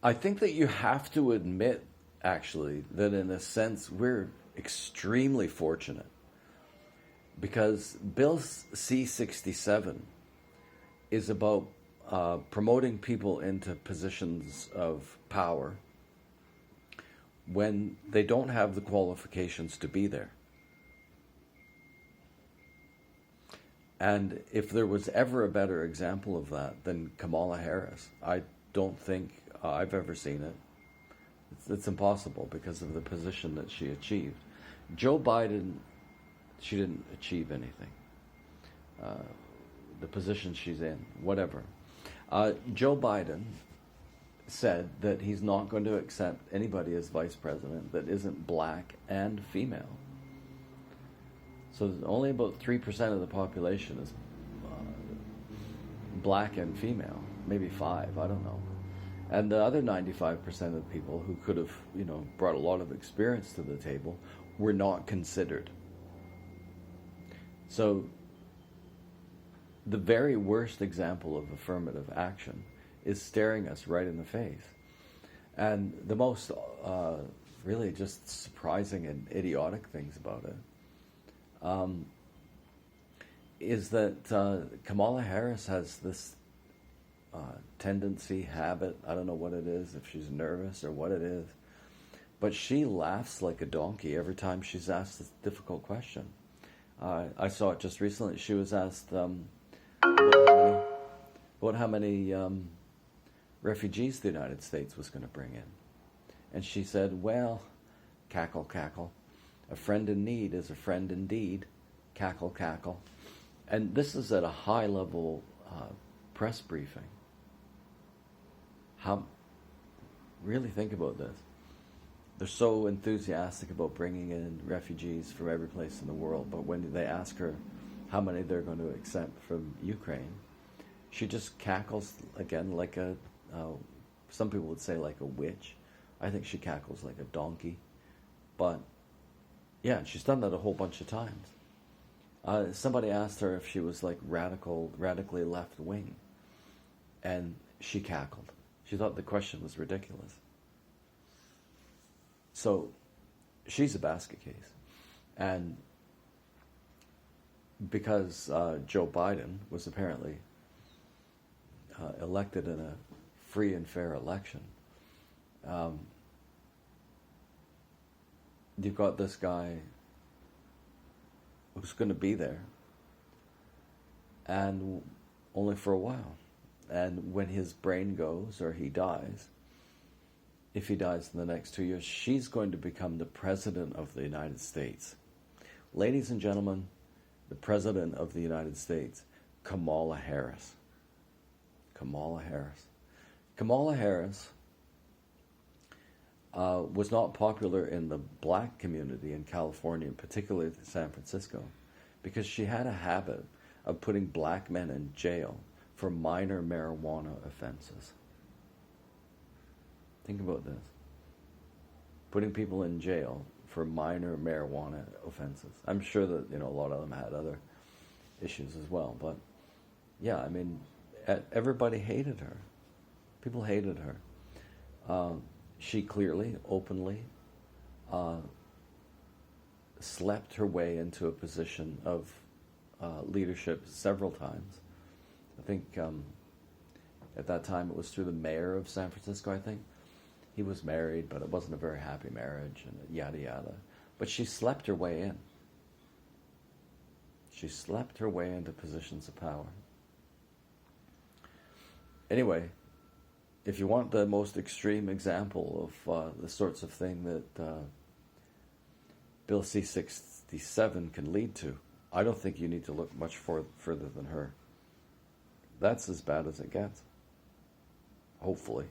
I think that you have to admit, actually, that in a sense we're extremely fortunate because Bill C67 is about promoting people into positions of power when they don't have the qualifications to be there. And if there was ever a better example of that than Kamala Harris, I don't think I've ever seen it. It's impossible because of the position that she achieved. Joe Biden, she didn't achieve anything. The position she's in, whatever. Joe Biden said that he's not going to accept anybody as vice president that isn't black and female. So only about 3% of the population is black and female, maybe 5, I don't know. And the other 95% of the people who could have, brought a lot of experience to the table were not considered. So the very worst example of affirmative action is staring us right in the face. And the most really just surprising and idiotic things about it is that Kamala Harris has this tendency, habit, I don't know what it is, if she's nervous or what it is, but she laughs like a donkey every time she's asked a difficult question. I saw it just recently. She was asked about how many refugees the United States was going to bring in. And she said, well, cackle, cackle. A friend in need is a friend indeed. Cackle, cackle. And this is at a high-level press briefing. Really think about this. They're so enthusiastic about bringing in refugees from every place in the world, but when they ask her how many they're going to accept from Ukraine, she just cackles again like some people would say like a witch. I think she cackles like a donkey. But yeah, she's done that a whole bunch of times. Somebody asked her if she was like radically left-wing, and she cackled. She thought the question was ridiculous. So she's a basket case. And because Joe Biden was apparently elected in a free and fair election, you've got this guy who's going to be there, and only for a while. And when his brain goes or he dies, if he dies in the next 2 years, she's going to become the President of the United States. Ladies and gentlemen, the President of the United States, Kamala Harris. Kamala Harris. Kamala Harris was not popular in the black community in California, particularly San Francisco, because she had a habit of putting black men in jail for minor marijuana offenses. Think about this. Putting people in jail for minor marijuana offenses. I'm sure that, a lot of them had other issues as well, but yeah, I mean, everybody hated her. People hated her. She clearly, openly, slept her way into a position of leadership several times. I think at that time it was through the mayor of San Francisco, I think. He was married, but it wasn't a very happy marriage, and yada yada. But she slept her way in. She slept her way into positions of power. Anyway, if you want the most extreme example of the sorts of thing that Bill C67 can lead to, I don't think you need to look much further than her. That's as bad as it gets. Hopefully.